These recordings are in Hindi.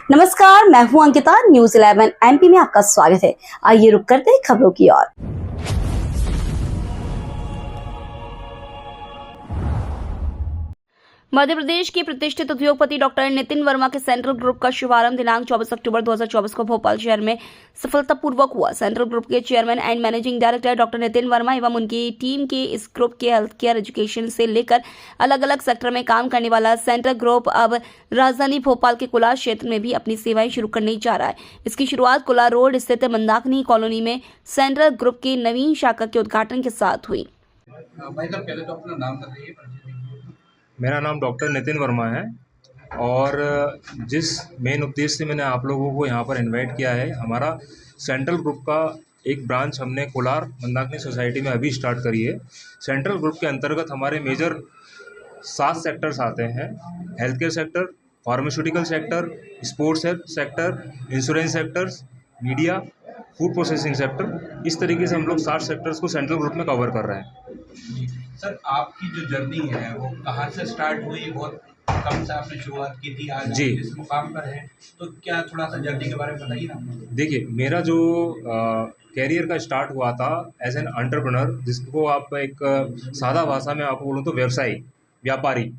नमस्कार, मैं हूं अंकिता। न्यूज़ 11 एमपी में आपका स्वागत है। आइए रुक करते हैं खबरों की ओर। मध्य प्रदेश के प्रतिष्ठित उद्योगपति डॉक्टर नितिन वर्मा के सेंट्रल ग्रुप का शुभारंभ दिनांक 24 अक्टूबर 2024 को भोपाल शहर में सफलतापूर्वक हुआ। सेंट्रल ग्रुप के chairman and managing director doctor Nitin Verma एवं उनकी टीम के इस ग्रुप के हेल्थ केयर, एजुकेशन से लेकर अलग अलग सेक्टर में काम करने वाला सेंट्रल ग्रुप अब राजधानी भोपाल के कुलार क्षेत्र में भी अपनी सेवाएं शुरू करने जा रहा है। इसकी शुरुआत कुलार रोड स्थित मंदाकिनी कॉलोनी में सेंट्रल ग्रुप की नवीन शाखा के उद्घाटन के साथ हुई। भाई साहब, पहले तो अपना नाम बताइए। मेरा नाम डॉक्टर नितिन वर्मा है और जिस मेन उद्देश्य से मैंने आप लोगों को यहाँ पर इनवाइट किया है, हमारा सेंट्रल ग्रुप का एक ब्रांच हमने कोलार मंदाकिनी सोसाइटी में अभी स्टार्ट करी है। सेंट्रल ग्रुप के अंतर्गत हमारे मेजर 7 सेक्टर्स आते हैं: health care sector, pharmaceutical sector, sports sector, insurance sectors, media, food processing sector. इस तरीके से हम लोग 7 सेक्टर्स को सेंट्रल ग्रुप में कवर कर रहे हैं। सर, आपकी जो जर्नी है वो कहाँ से स्टार्ट हुई? बहुत कम से आपने शुरुआत की थी, आज जी, इस मुकाम पर है, तो क्या थोड़ा सा जर्नी के बारे में बताइए ना। देखिए, मेरा जो कैरियर का स्टार्ट हुआ था एज एन एंटरप्रेन्योर, जिसको आप एक सादा भाषा में आपको बोलूँ तो व्यवसायी, व्यापारी।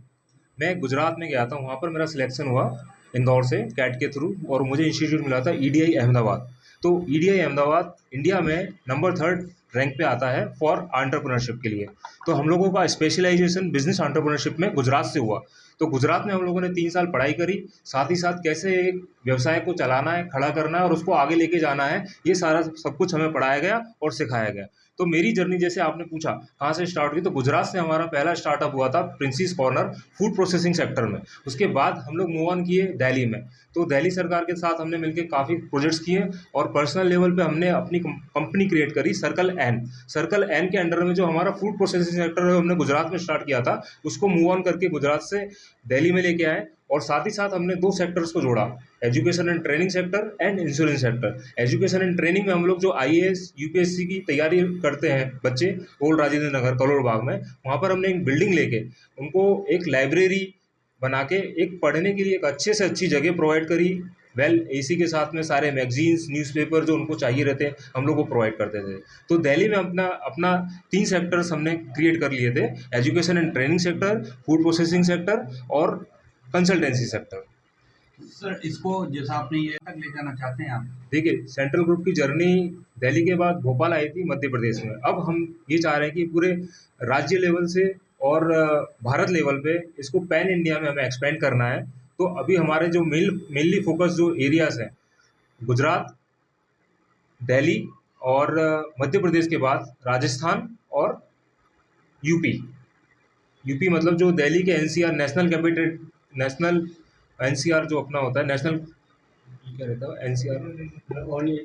मैं गुजरात में गया था, वहाँ पर मेरा सिलेक्शन हुआ इंदौर से कैट के थ्रू, और मुझे इंस्टीट्यूट मिला था ईडीआई अहमदाबाद। तो ईडीआई अहमदाबाद इंडिया में नंबर 3rd रैंक पे आता है फॉर एंटरप्रेन्योरशिप के लिए। तो हम लोगों का स्पेशलाइजेशन बिजनेस एंटरप्रेन्योरशिप में गुजरात से हुआ। तो गुजरात में हम लोगों ने 3 साल पढ़ाई करी, साथ ही साथ कैसे एक व्यवसाय को चलाना है, खड़ा करना है और उसको आगे लेके जाना है, ये सारा सब कुछ हमें पढ़ाया गया और सिखाया गया। तो मेरी जर्नी, जैसे आपने पूछा कहाँ से स्टार्ट हुई, तो गुजरात से हमारा पहला स्टार्टअप हुआ था princess corner food processing sector में। उसके बाद हम लोग मूव ऑन किए दिल्ली में। तो दिल्ली सरकार के साथ हमने मिलकर काफ़ी प्रोजेक्ट्स किए और पर्सनल लेवल पे हमने अपनी कंपनी क्रिएट करी, सर्कल एन के अंडर में जो हमारा फूड प्रोसेसिंग सेक्टर है, हमने गुजरात में स्टार्ट किया था। उसको मूव ऑन करके गुजरात से दिल्ली में लेके आए और साथ ही साथ हमने 2 सेक्टर्स को जोड़ा, education and training sector and insurance sector. Education and training में हम लोग जो आईएएस यूपीएससी की तैयारी करते हैं बच्चे, ओल्ड राजेंद्र नगर करोल बाग में, वहाँ पर हमने एक बिल्डिंग लेके उनको एक लाइब्रेरी बना के एक पढ़ने के लिए एक अच्छे से अच्छी जगह प्रोवाइड करी। एसी के साथ में सारे मैगजीन्स, न्यूज़पेपर जो उनको चाहिए रहते हैं, हम लोग को प्रोवाइड करते थे। तो दिल्ली में अपना अपना 3 सेक्टर्स हमने क्रिएट कर लिए थे: education and training sector, food processing sector और कंसल्टेंसी सेक्टर। सर, इसको जैसा आपने ये तक ले जाना चाहते हैं आप? देखिए, सेंट्रल ग्रुप की जर्नी दिल्ली के बाद भोपाल आई थी, मध्य प्रदेश में। अब हम ये चाह रहे हैं कि पूरे राज्य लेवल से और भारत लेवल पे इसको पैन इंडिया में हमें एक्सपेंड करना है। तो अभी हमारे जो मेनली फोकस जो एरियाज हैं, गुजरात, दिल्ली और मध्य प्रदेश के बाद राजस्थान और यूपी मतलब जो दिल्ली के एनसीआर, नेशनल एनसीआर जो अपना होता है, नेशनल क्या रहता है, NCR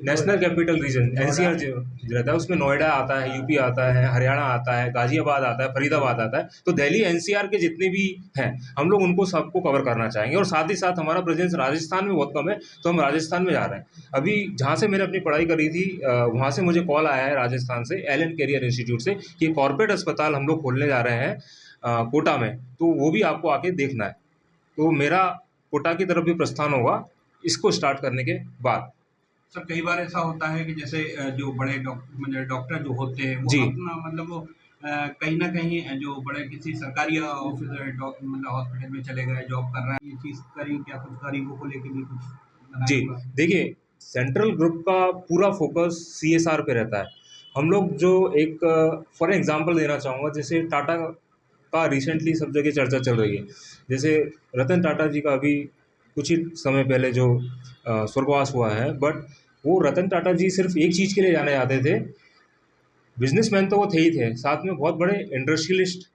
national capital region, NCR जो रहता है, उसमें नोएडा आता है, यूपी आता है, हरियाणा आता है, गाजियाबाद आता है, फरीदाबाद आता है। तो दिल्ली एनसीआर के जितने भी हैं, हम लोग उनको सबको कवर करना चाहेंगे। और साथ ही साथ हमारा प्रेजेंस राजस्थान में बहुत कम है, तो हम राजस्थान में जा रहे हैं। अभी जहाँ से मैंने अपनी पढ़ाई करी थी, वहाँ से मुझे कॉल आया है राजस्थान से, एलन कैरियर इंस्टीट्यूट से, कि कॉर्पोरेट अस्पताल हम लोग खोलने जा रहे हैं कोटा में, तो वो भी आपको आके देखना है। तो मेरा कोटा की तरफ भी प्रस्थान होगा इसको स्टार्ट करने के बाद। सर, कई बार ऐसा होता है कि जैसे जो बड़े डॉक्टर जो होते हैं वो जी, अपना मतलब वो कहीं ना कहीं जो बड़े किसी सरकारी ऑफिस मतलब हॉस्पिटल में चले गए, जॉब कर रहे हैं, ये चीज़ करी क्या? कुछ गरीबों को लेके भी कुछ जी। बनाया हुआ? देखिए, सेंट्रल ग्रुप का पूरा फोकस सीएसआर पे रहता है। हम लोग जो एक फॉर एग्जांपल देना चाहूँगा, जैसे टाटा का रिसेंटली सब जगह चर्चा चल रही है। जैसे रतन टाटा जी का अभी कुछ ही समय पहले जो स्वर्गवास हुआ है, बट वो रतन टाटा जी सिर्फ एक चीज़ के लिए जाने जाते थे। बिजनेसमैन तो वो थे ही थे, साथ में बहुत बड़े इंडस्ट्रियलिस्ट,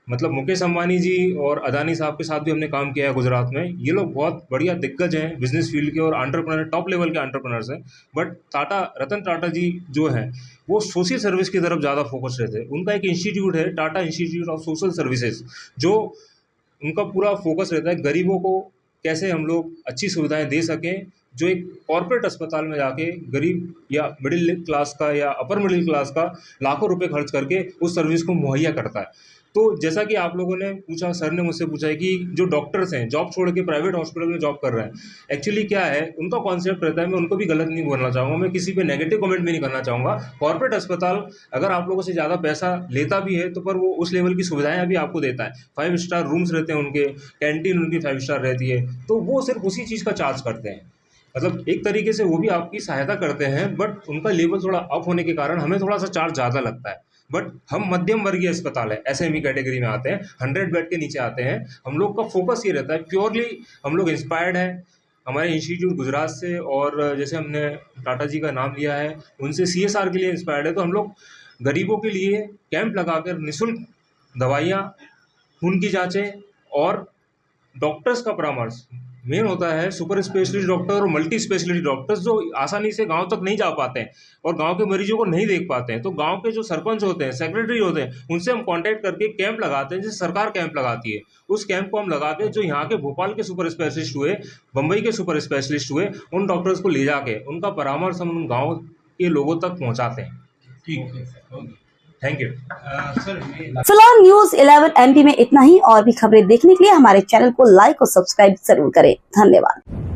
मतलब मुकेश अंबानी जी और अदानी साहब के साथ भी हमने काम किया है गुजरात में। ये लोग बहुत बढ़िया दिग्गज हैं बिजनेस फील्ड के और एंटरप्रेन्योर, टॉप लेवल के एंटरप्रेन्योर्स हैं। बट रतन टाटा जी जो हैं, वो सोशल सर्विस की तरफ ज़्यादा फोकस रहते हैं। उनका एक इंस्टीट्यूट है, Tata institute of social services, जो उनका पूरा फोकस रहता है गरीबों को कैसे हम लोग अच्छी सुविधाएं दे सकें, जो एक कॉर्पोरेट अस्पताल में जाके गरीब या मिडिल क्लास का या अपर मिडिल क्लास का लाखों रुपए खर्च करके उस सर्विस को मुहैया करता है। तो जैसा कि आप लोगों ने पूछा, सर ने मुझसे पूछा है कि जो डॉक्टर्स हैं जॉब छोड़ के प्राइवेट हॉस्पिटल में जॉब कर रहे हैं, एक्चुअली क्या है उनका कॉन्सेप्ट रहता है, मैं उनको भी गलत नहीं बोलना चाहूँगा, मैं किसी पे नेगेटिव कमेंट भी नहीं करना चाहूँगा। कॉर्पोरेट अस्पताल अगर आप लोगों से ज़्यादा पैसा लेता भी है तो पर वो उस लेवल की सुविधाएं अभी आपको देता है। 5 स्टार रूम्स रहते हैं उनके, कैंटीन उनकी 5 स्टार रहती है, तो वो सिर्फ उसी चीज़ का चार्ज करते हैं। मतलब एक तरीके से वो भी आपकी सहायता करते हैं, बट उनका लेवल थोड़ा अप होने के कारण हमें थोड़ा सा चार्ज ज़्यादा लगता है। बट हम मध्यम वर्गीय अस्पताल है, एसएमई कैटेगरी में आते हैं, 100 बेड के नीचे आते हैं। हम लोग का फोकस ये रहता है, प्योरली हम लोग इंस्पायर्ड है हमारे इंस्टीट्यूट गुजरात से, और जैसे हमने टाटा जी का नाम लिया है उनसे CSR के लिए इंस्पायर्ड है। तो हम लोग गरीबों के लिए कैंप लगाकर निःशुल्क दवाइयाँ, खून की जाँचें और डॉक्टर्स का परामर्श, मेन होता है सुपर स्पेशलिस्ट डॉक्टर और मल्टी स्पेशलिस्ट डॉक्टर्स जो आसानी से गांव तक नहीं जा पाते हैं और गांव के मरीजों को नहीं देख पाते हैं। तो गांव के जो सरपंच होते हैं, सेक्रेटरी होते हैं, उनसे हम कांटेक्ट करके कैंप लगाते हैं, जैसे सरकार कैंप लगाती है। उस कैंप को हम लगा के जो यहाँ के भोपाल के सुपर स्पेशलिस्ट हुए, बम्बई के सुपर स्पेशलिस्ट हुए, उन डॉक्टर्स को ले जाके उनका परामर्श हम उन गाँव के लोगों तक पहुँचाते हैं। ठीक है sir, okay. Thank you. Sir मैं फिलहाल न्यूज 11 MP में इतना ही। और भी खबरें देखने के लिए हमारे चैनल को लाइक और सब्सक्राइब जरूर करें। धन्यवाद।